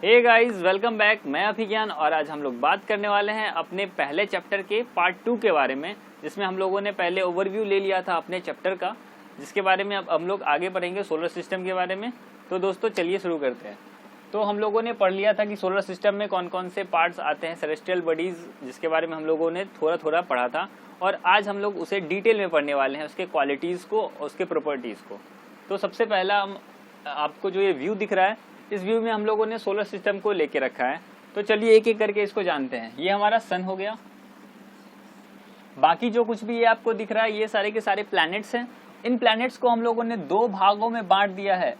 Hey guys, welcome back. मैं अभिज्ञान और आज हम लोग बात करने वाले हैं अपने पहले चैप्टर के पार्ट 2 के बारे में, जिसमें हम लोगों ने पहले ओवरव्यू ले लिया था अपने चैप्टर का, जिसके बारे में अब हम लोग आगे पढ़ेंगे सोलर सिस्टम के बारे में। तो दोस्तों चलिए शुरू करते हैं। तो हम लोगों ने पढ़ लिया था कि सोलर सिस्टम में कौन कौन से पार्ट्स आते हैं, सेलेस्टियल बॉडीज, जिसके बारे में हम लोगों ने थोड़ा थोड़ा पढ़ा था। और आज हम लोग उसे डिटेल में पढ़ने वाले हैं, उसके क्वालिटीज़ को और उसके प्रॉपर्टीज़ को। तो सबसे पहला हम आपको जो ये व्यू दिख रहा है, इस व्यू में हम लोगों ने सोलर सिस्टम को लेके रखा है। तो चलिए एक एक करके इसको जानते हैं। ये हमारा सन हो गया। बाकी जो कुछ भी ये आपको दिख रहा है, ये सारे के सारे प्लैनेट्स हैं। इन प्लैनेट्स को हम लोगों ने दो भागों में बांट दिया है।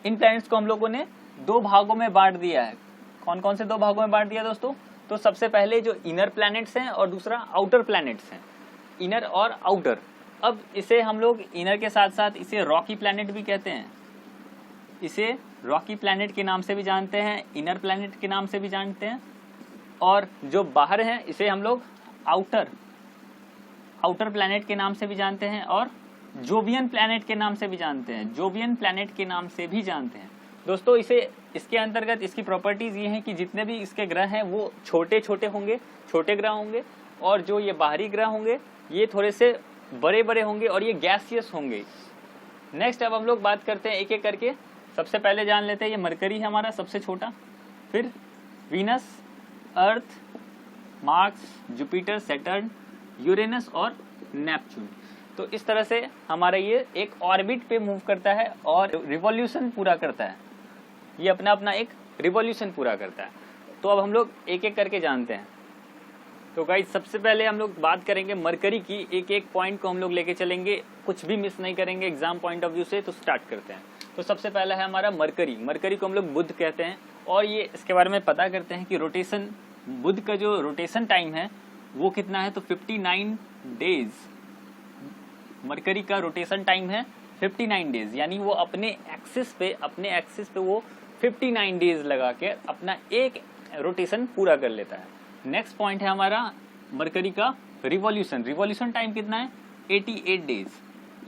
इन प्लैनेट्स को हम लोगों ने दो भागों में बांट दिया है। कौन कौन से दो भागों में बांट दिया दोस्तों? तो सबसे पहले जो इनर प्लैनेट्स हैं और दूसरा आउटर प्लैनेट्स हैं, इनर और आउटर। अब इसे हम लोग इनर के साथ साथ इसे रॉकी प्लैनेट भी कहते हैं। इसे रॉकी प्लैनेट के नाम से भी जानते हैं, इनर प्लैनेट के नाम से भी जानते हैं। और जो बाहर हैं इसे हम लोग आउटर प्लैनेट के नाम से भी जानते हैं और जोवियन प्लैनेट के नाम से भी जानते हैं। जोवियन प्लैनेट के नाम से भी जानते हैं दोस्तों। इसके अंतर्गत इसकी प्रॉपर्टीज ये हैं कि जितने भी इसके ग्रह हैं वो छोटे छोटे होंगे, छोटे ग्रह होंगे, और जो ये बाहरी ग्रह होंगे ये थोड़े से बड़े बड़े होंगे और ये गैसियस होंगे। नेक्स्ट अब हम लोग बात करते हैं एक एक करके। सबसे पहले जान लेते हैं, ये मरकरी है हमारा सबसे छोटा, फिर वीनस, अर्थ, मार्स, जुपिटर, सैटर्न, यूरेनस और नेपच्यून। तो इस तरह से हमारा ये एक ऑर्बिट पे मूव करता है और रिवॉल्यूशन पूरा करता है। ये अपना अपना एक रिवॉल्यूशन पूरा करता है। तो अब हम लोग एक एक करके जानते हैं। तो गाइस सबसे पहले हम लोग बात करेंगे मरकरी की। एक एक पॉइंट को हम लोग लेके चलेंगे, कुछ भी मिस नहीं करेंगे एग्जाम पॉइंट ऑफ व्यू से। तो स्टार्ट करते हैं। तो सबसे पहला है हमारा मरकरी। मरकरी को हम लोग बुध कहते हैं और ये इसके बारे में पता करते हैं कि रोटेशन, बुध का जो रोटेशन टाइम है वो कितना है? तो 59 डेज। मरकरी का रोटेशन टाइम है 59 डेज, यानी वो अपने एक्सिस पे वो 59 डेज लगा के अपना एक रोटेशन पूरा कर लेता है। नेक्स्ट पॉइंट है हमारा मरकरी का रिवॉल्यूशन। रिवॉल्यूशन टाइम कितना है? 88 डेज।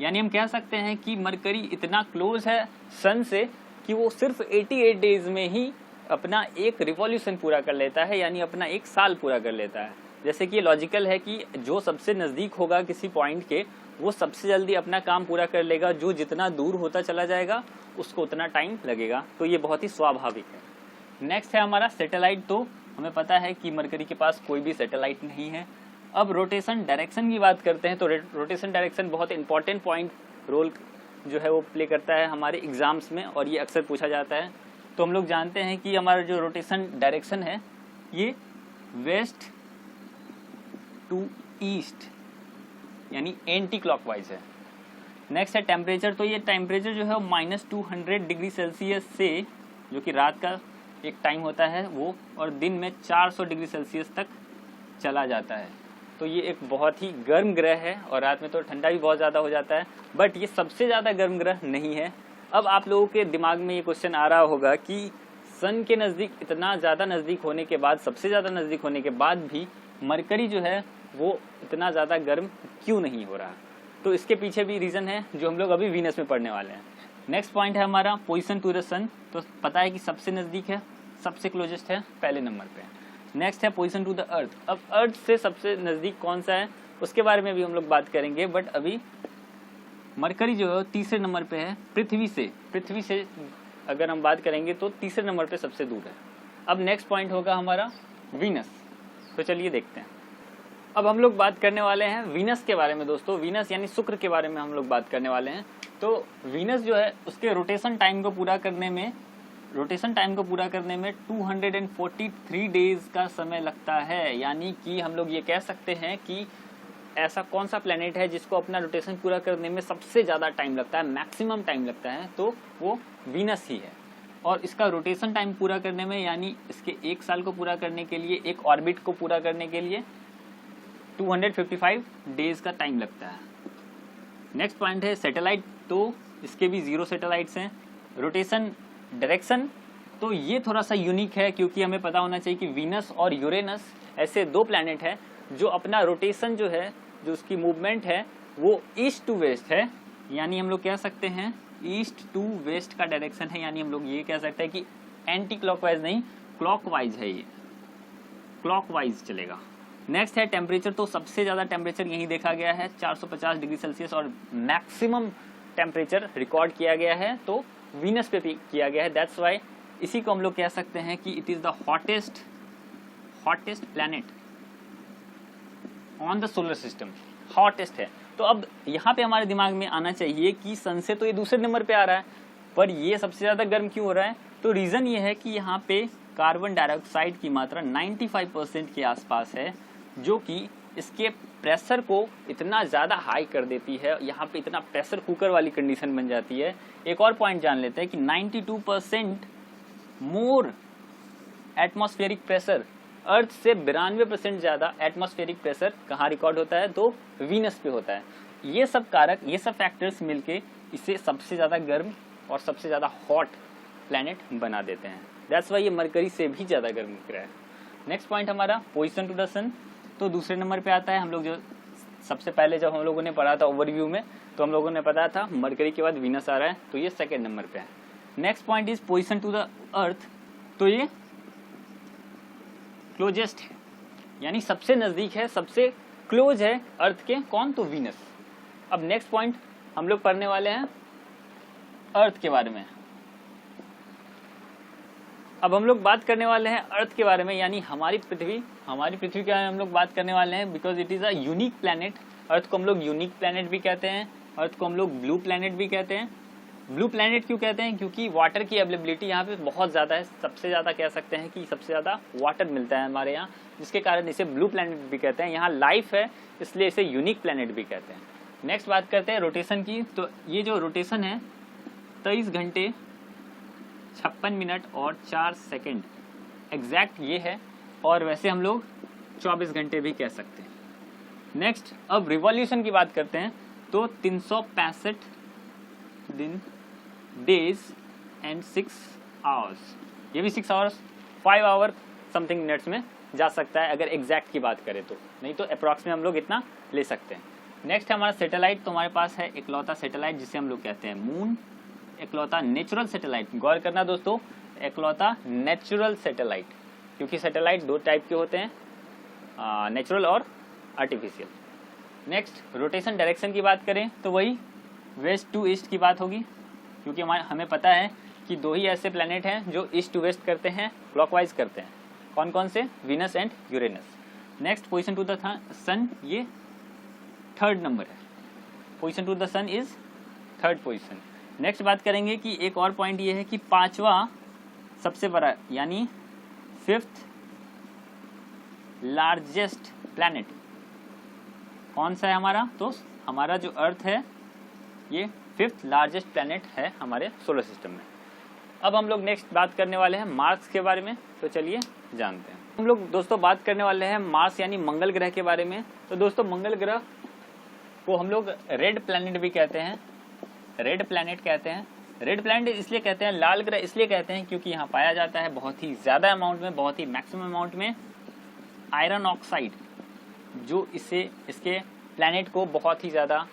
यानी हम कह सकते हैं कि मरकरी इतना क्लोज है सन से कि वो सिर्फ 88 डेज में ही अपना एक रिवॉल्यूशन पूरा कर लेता है, यानी अपना एक साल पूरा कर लेता है। जैसे कि लॉजिकल है कि जो सबसे नज़दीक होगा किसी पॉइंट के वो सबसे जल्दी अपना काम पूरा कर लेगा, जो जितना दूर होता चला जाएगा उसको उतना टाइम लगेगा। तो ये बहुत ही स्वाभाविक है। नेक्स्ट है हमारा सैटेलाइट। तो हमें पता है कि मरकरी के पास कोई भी सैटेलाइट नहीं है। अब रोटेशन डायरेक्शन की बात करते हैं। तो रोटेशन डायरेक्शन बहुत इंपॉर्टेंट पॉइंट रोल जो है वो प्ले करता है हमारे एग्जाम्स में, और ये अक्सर पूछा जाता है। तो हम लोग जानते हैं कि हमारा जो रोटेशन डायरेक्शन है ये वेस्ट टू ईस्ट, यानी एंटी क्लॉकवाइज है। नेक्स्ट है टेम्परेचर। तो ये टेम्परेचर जो है -200 डिग्री सेल्सियस से, जो कि रात का एक टाइम होता है वो, और दिन में 400 डिग्री सेल्सियस तक चला जाता है। तो ये एक बहुत ही गर्म ग्रह है और रात में तो ठंडा भी बहुत ज़्यादा हो जाता है, बट ये सबसे ज़्यादा गर्म ग्रह नहीं है। अब आप लोगों के दिमाग में ये क्वेश्चन आ रहा होगा कि सन के नज़दीक, इतना ज़्यादा नज़दीक होने के बाद, सबसे ज़्यादा नज़दीक होने के बाद भी मरकरी जो है वो इतना ज़्यादा गर्म क्यों नहीं हो रहा? तो इसके पीछे भी रीज़न है जो हम लोग अभी वीनस में पढ़ने वाले हैं। नेक्स्ट पॉइंट है हमारा पोजीशन टू द सन। तो पता है कि सबसे नज़दीक है, सबसे क्लोजेस्ट है, पहले नंबर पे। नेक्स्ट है पोजीशन टू द अर्थ। अब अर्थ से सबसे नज़दीक कौन सा है उसके बारे में भी हम लोग बात करेंगे, बट अभी मरकरी जो है तीसरे नंबर पे है पृथ्वी से अगर हम बात करेंगे तो तीसरे नंबर पे सबसे दूर है। अब नेक्स्ट पॉइंट होगा हमारा वीनस। तो चलिए देखते हैं। अब हम लोग बात करने वाले हैं वीनस के बारे में दोस्तों। वीनस यानी शुक्र के बारे में हम लोग बात करने वाले हैं। तो वीनस जो है उसके रोटेशन टाइम को पूरा करने में 243 डेज का समय लगता है। यानी कि हम लोग ये कह सकते हैं कि ऐसा कौन सा प्लेनेट है जिसको अपना रोटेशन पूरा करने में सबसे ज़्यादा टाइम लगता है, मैक्सिमम टाइम लगता है, तो वो वीनस ही है। और इसका रोटेशन टाइम पूरा करने में, यानी इसके एक साल को पूरा करने के लिए, एक ऑर्बिट को पूरा करने के लिए 255 डेज का टाइम लगता है। नेक्स्ट पॉइंट है सैटेलाइट। तो इसके भी 0 सैटेलाइट्स हैं। रोटेशन डायरेक्शन, तो ये थोड़ा सा यूनिक है क्योंकि हमें पता होना चाहिए कि वीनस और यूरेनस ऐसे दो प्लैनेट हैं जो अपना रोटेशन जो है, जो उसकी मूवमेंट है वो ईस्ट टू वेस्ट है। यानी हम लोग कह सकते हैं ईस्ट टू वेस्ट का डायरेक्शन है, यानी हम लोग ये कह सकते हैं कि एंटी क्लॉकवाइज नहीं, क्लॉकवाइज है, ये क्लॉकवाइज चलेगा। नेक्स्ट है टेम्परेचर, तो सबसे ज़्यादा टेम्परेचर यही देखा गया है 450 डिग्री सेल्सियस, और मैक्सिमम टेम्परेचर रिकॉर्ड किया गया है तो वीनस पे किया गया है। दैट्स वाई इसी को हम लोग कह सकते हैं कि it is the hottest planet on the solar system, hottest है। तो अब यहाँ पे हमारे दिमाग में आना चाहिए कि सन से तो ये दूसरे नंबर पे आ रहा है, पर ये सबसे ज़्यादा गर्म क्यों हो रहा है? तो रीज़न ये है कि यहाँ पे कार्बन डाइऑक्साइड की मात्रा 95% के आसपास है, जो कि इसके प्रेशर को इतना ज़्यादा हाई कर देती है, यहाँ पे इतना प्रेशर कुकर वाली कंडीशन बन जाती है। एक और पॉइंट जान लेते हैं कि 92% मोर एटमॉस्फेरिक प्रेशर, अर्थ से 92% ज़्यादा एटमॉस्फेरिक प्रेशर कहाँ रिकॉर्ड होता है? तो वीनस पे होता है। ये सब कारक, ये सब फैक्टर्स मिलके इसे सबसे ज़्यादा गर्म और सबसे ज़्यादा हॉट प्लैनेट बना देते हैं। दैट्स वाई ये मरकरी से भी ज़्यादा गर्म ग्रह है। नेक्स्ट पॉइंट हमारा पोजीशन टू द सन, तो दूसरे नंबर पे आता है। हम लोग जो सबसे पहले जब हम लोगों ने पढ़ा था ओवरव्यू में, तो हम लोगों ने पता था मरकरी के बाद वीनस आ रहा है, तो ये सेकेंड नंबर पे है। Next point is position to the earth, तो ये क्लोजेस्ट है, यानी सबसे नज़दीक है, सबसे क्लोज है अर्थ के। कौन? तो वीनस। अब नेक्स्ट पॉइंट हम लोग पढ़ने वाले हैं अर्थ के बारे में। अब हम लोग बात करने वाले हैं अर्थ के बारे में, यानी हमारी पृथ्वी के बारे में हम लोग बात करने वाले हैं, because it is a unique planet. Earth को हम लोग यूनिक प्लैनेट भी कहते हैं, अर्थ को हम लोग ब्लू प्लैनेट भी कहते हैं। ब्लू प्लैनेट क्यों कहते हैं? क्योंकि वाटर की अवेलेबिलिटी यहाँ पे बहुत ज़्यादा है, सबसे ज़्यादा कह सकते हैं कि सबसे ज़्यादा वाटर मिलता है हमारे यहाँ, जिसके कारण इसे ब्लू प्लैनेट भी कहते हैं। यहाँ लाइफ है, इसलिए इसे यूनिक प्लैनेट भी कहते हैं। नेक्स्ट बात करते हैं रोटेशन की, तो ये जो रोटेशन है 23 घंटे 56 मिनट और 4 सेकेंड एग्जैक्ट ये है, और वैसे हम लोग 24 घंटे भी कह सकते हैं। नेक्स्ट अब रिवॉल्यूशन की बात करते हैं, तो 365 दिन, डेज एंड 6 आवर्स, ये भी 6 आवर्स 5 आवर समथिंग मिनट्स में जा सकता है अगर एग्जैक्ट की बात करें तो, नहीं तो अप्रॉक्स में हम लोग इतना ले सकते हैं। नेक्स्ट हमारा सैटेलाइट, तो हमारे पास है इकलौता सैटेलाइट जिसे हम लोग कहते हैं मून, इकलौता नेचुरल सैटेलाइट। गौर करना दोस्तों, इकलौता नेचुरल सैटेलाइट, क्योंकि सैटेलाइट 2 टाइप के होते हैं, नेचुरल और आर्टिफिशियल। नेक्स्ट रोटेशन डायरेक्शन की बात करें तो वही वेस्ट टू ईस्ट की बात होगी, क्योंकि हमें पता है कि 2 ही ऐसे प्लैनेट हैं जो ईस्ट टू वेस्ट करते हैं, क्लॉकवाइज करते हैं। कौन कौन से? Venus and Uranus. Next position to the sun, ये 3rd नंबर है, position to the sun is 3rd position. Next बात करेंगे कि एक और पॉइंट ये है कि 5वां सबसे बड़ा, यानी 5th लार्जेस्ट प्लैनेट कौन सा है हमारा? तो हमारा जो अर्थ है ये 5th लार्जेस्ट प्लैनेट है हमारे सोलर सिस्टम में। अब हम लोग नेक्स्ट बात करने वाले हैं मार्स के बारे में, तो चलिए जानते हैं। हम लोग दोस्तों बात करने वाले हैं मार्स यानी मंगल ग्रह के बारे में। तो दोस्तों मंगल ग्रह को हम लोग रेड प्लैनेट भी कहते हैं, रेड प्लैनेट कहते हैं। रेड प्लैनेट इसलिए कहते हैं, लाल ग्रह इसलिए कहते हैं क्योंकि यहाँ पाया जाता है बहुत ही ज़्यादा अमाउंट में, बहुत ही मैक्सिमम अमाउंट में आयरन ऑक्साइड, जो इसके प्लैनेट को बहुत ही ज़्यादा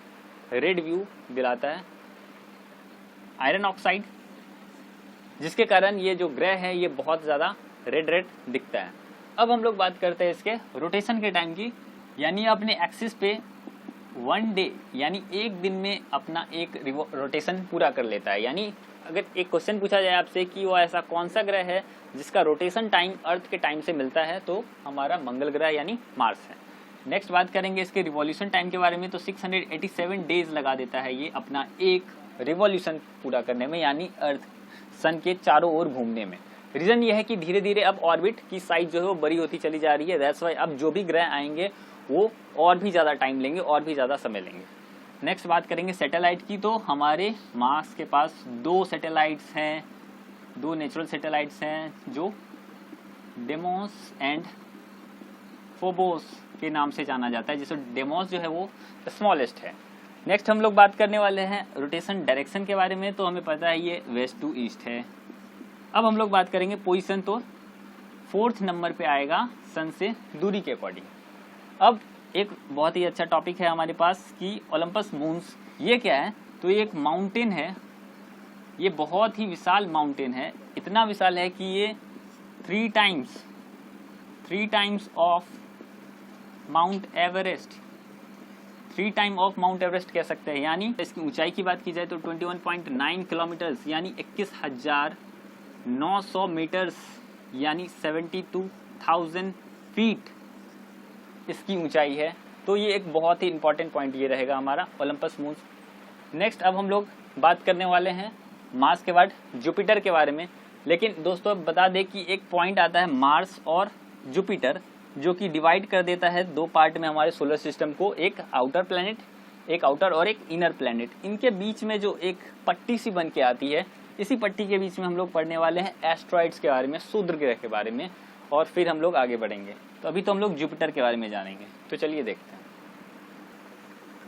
रेड व्यू दिलाता है। आयरन ऑक्साइड, जिसके कारण ये जो ग्रह है ये बहुत ज़्यादा रेड दिखता है। अब हम लोग बात करते हैं इसके रोटेशन के टाइम की, यानी अपने एक्सिस पे 1 डे यानी एक दिन में अपना एक रोटेशन पूरा कर लेता है। यानी अगर एक क्वेश्चन पूछा जाए आपसे कि वो ऐसा कौन सा ग्रह है जिसका रोटेशन टाइम अर्थ के टाइम से मिलता है, तो हमारा मंगल ग्रह यानी मार्स है। नेक्स्ट बात करेंगे इसके रिवॉल्यूशन टाइम के बारे में, तो 687 डेज लगा देता है ये अपना एक रिवॉल्यूशन पूरा करने में, यानी अर्थ सन के चारों ओर घूमने में। रीजन ये है कि धीरे धीरे अब ऑर्बिट की साइज जो है वो बड़ी होती चली जा रही है। दैट्स वाई अब जो भी ग्रह आएंगे वो और भी ज़्यादा टाइम लेंगे, और भी ज़्यादा समय लेंगे। नेक्स्ट बात करेंगे सैटेलाइट की, तो हमारे मार्स के पास 2 सैटेलाइट्स हैं, 2 नेचुरल सैटेलाइट्स हैं जो डेमोस एंड फोबोस के नाम से जाना जाता है, जिसमें डेमोस जो है वो स्मॉलेस्ट है। नेक्स्ट हम लोग बात करने वाले हैं रोटेशन डायरेक्शन के बारे में, तो हमें पता है ये वेस्ट टू ईस्ट है। अब हम लोग बात करेंगे पोजीशन, तो 4th नंबर पे आएगा सन से दूरी के अकॉर्डिंग। अब एक बहुत ही अच्छा टॉपिक है हमारे पास कि ओलंपस मून्स, ये क्या है? तो ये एक माउंटेन है ये बहुत ही विशाल माउंटेन है, इतना विशाल है कि ये 3 times of mount Everest, 3 time of mount Everest कह सकते हैं। यानी इसकी ऊंचाई की बात की जाए तो 21.9 किलोमीटर्स यानी 21,900 मीटर्स यानी 72,000 फीट इसकी ऊंचाई है। तो ये एक बहुत ही इंपॉर्टेंट पॉइंट ये रहेगा हमारा ओलंपस मून। नेक्स्ट अब हम लोग बात करने वाले हैं मार्स के बाद जुपिटर के बारे में। लेकिन दोस्तों अब बता दें कि एक पॉइंट आता है मार्स और जुपिटर, जो कि डिवाइड कर देता है 2 पार्ट में हमारे सोलर सिस्टम को, एक आउटर प्लैनेट, एक आउटर और एक इनर प्लैनेट। इनके बीच में जो एक पट्टी सी बन के आती है, इसी पट्टी के बीच में हम लोग पढ़ने वाले हैं एस्ट्रॉइड्स के बारे में, क्षुद्र ग्रह के बारे में, और फिर हम लोग आगे बढ़ेंगे। तो अभी तो हम लोग जुपिटर के बारे में जानेंगे, तो चलिए देखते हैं।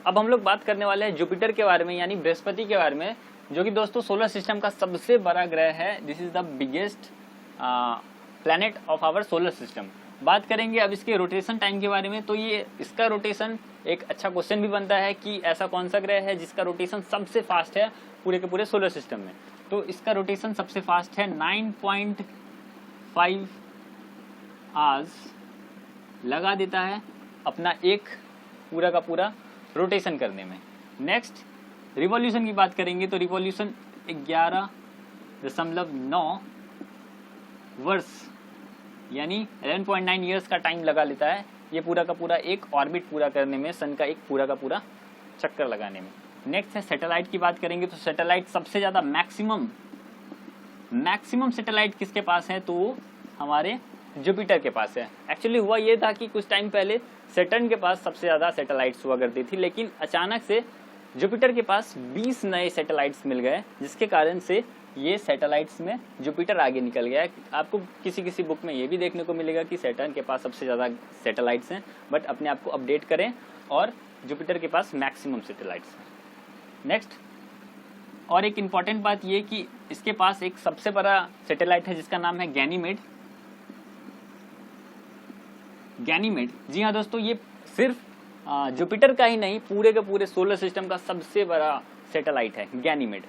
अब हम लोग बात करने वाले हैं जुपिटर के बारे में यानी बृहस्पति के बारे में, जो कि दोस्तों सोलर सिस्टम का सबसे बड़ा ग्रह है। This is the biggest planet of our solar system. बात करेंगे अब इसके रोटेशन टाइम के बारे में। तो ये इसका रोटेशन एक अच्छा क्वेश्चन भी बनता है कि ऐसा कौन सा ग्रह है जिसका रोटेशन सबसे फास्ट है पूरे के पूरे सोलर सिस्टम में। तो इसका रोटेशन सबसे फास्ट है, 9.5 आवर्स लगा देता है अपना एक पूरा का पूरा रोटेशन करने में। नेक्स्ट रिवॉल्यूशन की बात करेंगे तो रिवॉल्यूशन 11.9 वर्ष यानी 11.9 ईयर्स का टाइम लगा लेता है ये पूरा का पूरा एक ऑर्बिट पूरा करने में, सन का एक पूरा का पूरा चक्कर लगाने में। नेक्स्ट है सैटेलाइट की बात करेंगे तो सैटेलाइट सबसे ज्यादा मैक्सिमम सैटेलाइट किसके पास है, तो हमारे जुपिटर के पास है। एक्चुअली हुआ ये था कि कुछ टाइम पहले सैटर्न के पास सबसे ज्यादा सैटेलाइट्स हुआ करती थी, लेकिन अचानक से जुपिटर के पास 20 नए सैटेलाइट्स मिल गए, जिसके कारण से ये सैटेलाइट्स में जुपिटर आगे निकल गया है। आपको किसी बुक में ये भी देखने को मिलेगा कि सैटर्न के पास सबसे ज़्यादा सैटेलाइट्स हैं, बट अपने आप को अपडेट करें और जुपिटर के पास मैक्सिमम सैटेलाइट्स हैं। नेक्स्ट और एक इम्पॉर्टेंट बात ये कि इसके पास एक सबसे बड़ा सैटेलाइट है जिसका नाम है गैनीमेड। जी हाँ दोस्तों, ये सिर्फ जुपिटर का ही नहीं पूरे के पूरे सोलर सिस्टम का सबसे बड़ा सैटेलाइट है गैनीमेड।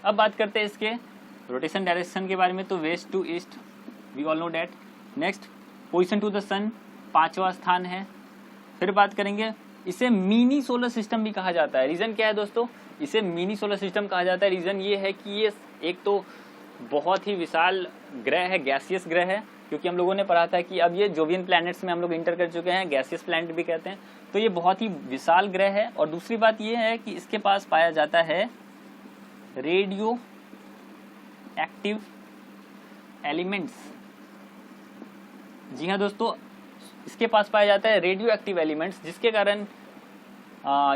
अब बात करते हैं इसके रोटेशन डायरेक्शन के बारे में। तो west to east we all know that. Next position to the sun 5वां स्थान है। फिर बात करेंगे इसे मिनी सोलर सिस्टम भी कहा जाता है। रीजन क्या है दोस्तों, इसे मिनी सोलर सिस्टम कहा जाता है? रीजन ये है कि ये एक तो बहुत ही विशाल ग्रह है, गैसियस ग्रह है, क्योंकि हम लोगों ने पढ़ा था कि अब ये जोवियन प्लैनेट्स में हम लोग इंटर कर चुके हैं, गैसियस प्लैनेट भी कहते हैं। तो ये बहुत ही विशाल ग्रह है। और दूसरी बात ये है कि इसके पास पाया जाता है रेडियो एक्टिव एलिमेंट्स। जी हाँ दोस्तों, इसके पास पाया जाता है रेडियो एक्टिव एलिमेंट्स, जिसके कारण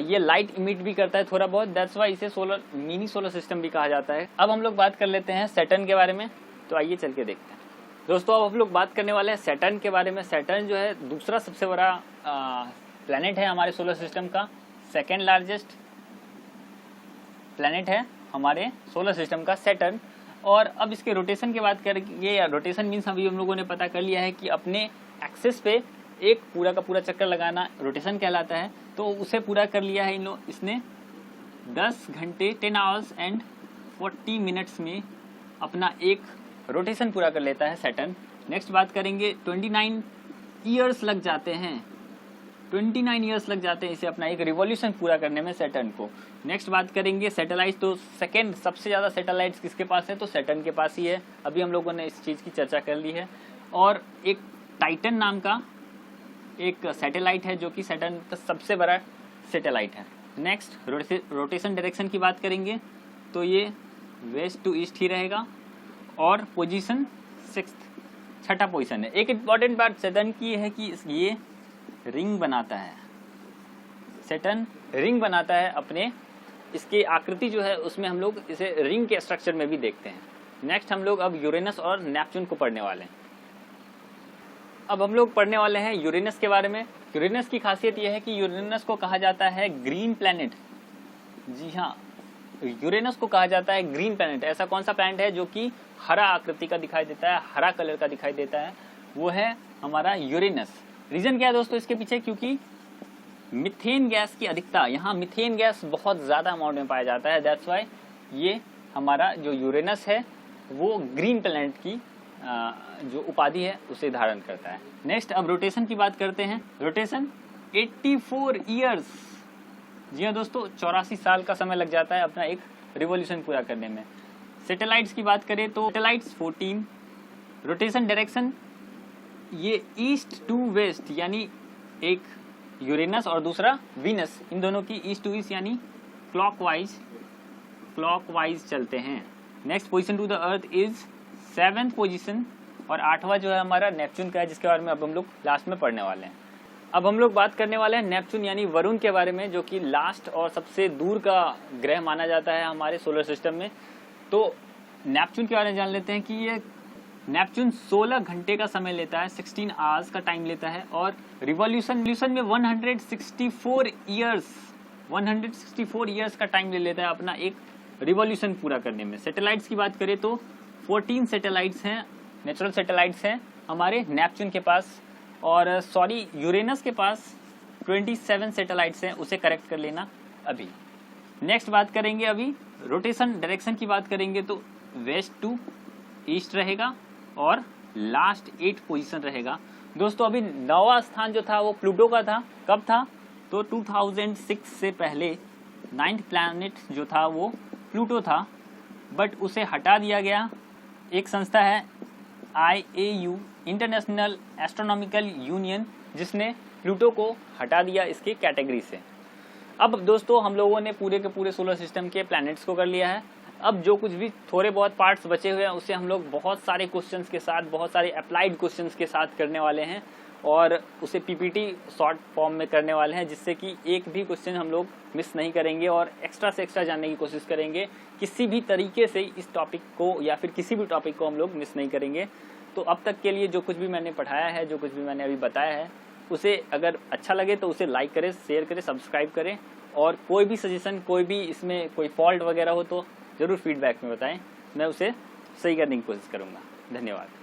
ये लाइट इमिट भी करता है थोड़ा बहुत। दैट्स वाई इसे मिनी सोलर सिस्टम भी कहा जाता है। अब हम लोग बात कर लेते हैं सैटर्न के बारे में। तो आइए चल के देखते हैं दोस्तों। अब हम लोग बात करने वाले हैं सैटर्न के बारे में। सैटर्न जो है दूसरा सबसे बड़ा प्लैनेट है हमारे सोलर सिस्टम का, सेकेंड लार्जेस्ट प्लैनेट है हमारे सोलर सिस्टम का सैटर्न। और अब इसके रोटेशन की बात करेंगे। रोटेशन मीन्स अभी हम लोगों ने पता कर लिया है कि अपने एक्सिस पे एक पूरा का पूरा चक्कर लगाना रोटेशन कहलाता है। तो उसे पूरा कर लिया है इसने 10 घंटे 10 आवर्स एंड 40 मिनट्स में अपना एक रोटेशन पूरा कर लेता है सैटर्न। नेक्स्ट बात करेंगे 29 ईयर्स लग जाते हैं, 29 ईयर्स लग जाते हैं इसे अपना एक रिवॉल्यूशन पूरा करने में सैटर्न को। नेक्स्ट बात करेंगे सैटेलाइट। तो सेकेंड सबसे ज़्यादा सैटेलाइट्स किसके पास है, तो सैटर्न के पास ही है। अभी हम लोगों ने इस चीज़ की चर्चा कर ली है। और एक टाइटन नाम का एक सैटेलाइट है जो कि सैटर्न का सबसे बड़ा सैटेलाइट है। नेक्स्ट रोटेशन डायरेक्शन की बात करेंगे तो ये वेस्ट टू ईस्ट ही रहेगा और पोजीशन 6th पोजीशन है। एक इम्पॉर्टेंट बात सैटर्न की है कि ये रिंग बनाता है, सैटर्न रिंग बनाता है अपने, इसकी आकृति जो है उसमें हम लोग इसे रिंग के स्ट्रक्चर में भी देखते हैं। नेक्स्ट हम लोग अब यूरेनस और नेपच्यून को पढ़ने वाले हैं। अब हम लोग पढ़ने वाले हैं यूरेनस के बारे में। यूरेनस की खासियत यह है कि यूरेनस को कहा जाता है ग्रीन प्लैनेट। जी हाँ, यूरेनस को कहा जाता है ग्रीन प्लैनेट। ऐसा कौन सा प्लैनेट है जो कि हरा आकृति का दिखाई देता है, हरा कलर का दिखाई देता है, वो है हमारा यूरेनस। रीजन क्या है दोस्तों इसके पीछे, क्योंकि मिथेन गैस की अधिकता, यहाँ मिथेन गैस बहुत ज्यादा अमाउंट में पाया जाता है। दैट्स वाई ये हमारा जो यूरेनस है वो ग्रीन प्लैनेट की जो उपाधि है उसे धारण करता है। नेक्स्ट अब रोटेशन की बात करते हैं। रोटेशन 84 ईयर्स, जी हाँ दोस्तों 84 साल का समय लग जाता है अपना एक रिवॉल्यूशन पूरा करने में। सैटेलाइट्स की बात करें तो सैटेलाइट्स 14। रोटेशन डायरेक्शन ये ईस्ट टू वेस्ट, यानी एक यूरेनस और दूसरा वीनस, इन दोनों की ईस्ट टू ईस्ट यानी क्लॉकवाइज चलते हैं। Next position to the earth is 7th position, और 8वां जो है हमारा नेपच्यून का है, जिसके बारे में अब हम लोग लास्ट में पढ़ने वाले हैं। अब हम लोग बात करने वाले हैं नेपच्यून यानी वरुण के बारे में, जो कि लास्ट और सबसे दूर का ग्रह माना जाता है हमारे सोलर सिस्टम में। तो नेपच्यून के बारे में जान लेते हैं कि ये नेपच्यून 16 घंटे का समय लेता है, 16 आवर्स का टाइम लेता है, और रिवॉल्यूशन में 164 ईयर्स का टाइम ले लेता है अपना एक रिवॉल्यूशन पूरा करने में। सैटेलाइट्स की बात करें तो 14 सैटेलाइट्स हैं, नेचुरल सैटेलाइट्स हैं हमारे नेपच्यून के पास, और यूरेनस के पास 27 सैटेलाइट्स हैं, उसे करेक्ट कर लेना अभी। नेक्स्ट बात करेंगे अभी रोटेशन डायरेक्शन की बात करेंगे तो वेस्ट टू ईस्ट रहेगा, और लास्ट 8 पोजीशन रहेगा। दोस्तों अभी 9वां स्थान जो था वो प्लूटो का था। कब था? तो 2006 से पहले 9th प्लैनेट जो था वो प्लूटो था, बट उसे हटा दिया गया। एक संस्था है IAU, इंटरनेशनल एस्ट्रोनॉमिकल यूनियन, जिसने प्लूटो को हटा दिया इसके कैटेगरी से। अब दोस्तों हम लोगों ने पूरे के पूरे सोलर सिस्टम के प्लैनेट्स को कर लिया है। अब जो कुछ भी थोड़े बहुत पार्ट्स बचे हुए हैं उसे हम लोग बहुत सारे क्वेश्चंस के साथ, बहुत सारे अप्लाइड क्वेश्चंस के साथ करने वाले हैं, और उसे PPT शॉर्ट फॉर्म में करने वाले हैं, जिससे कि एक भी क्वेश्चन हम लोग मिस नहीं करेंगे और एक्स्ट्रा से एक्स्ट्रा जानने की कोशिश करेंगे। किसी भी तरीके से इस टॉपिक को या फिर किसी भी टॉपिक को हम लोग मिस नहीं करेंगे। तो अब तक के लिए जो कुछ भी मैंने पढ़ाया है, जो कुछ भी मैंने अभी बताया है, उसे अगर अच्छा लगे तो उसे लाइक करें, शेयर करें, सब्सक्राइब करें, और कोई भी सजेशन, कोई भी इसमें कोई फॉल्ट वगैरह हो तो ज़रूर फीडबैक में बताएं, मैं उसे सही करने की कोशिश करूँगा। धन्यवाद।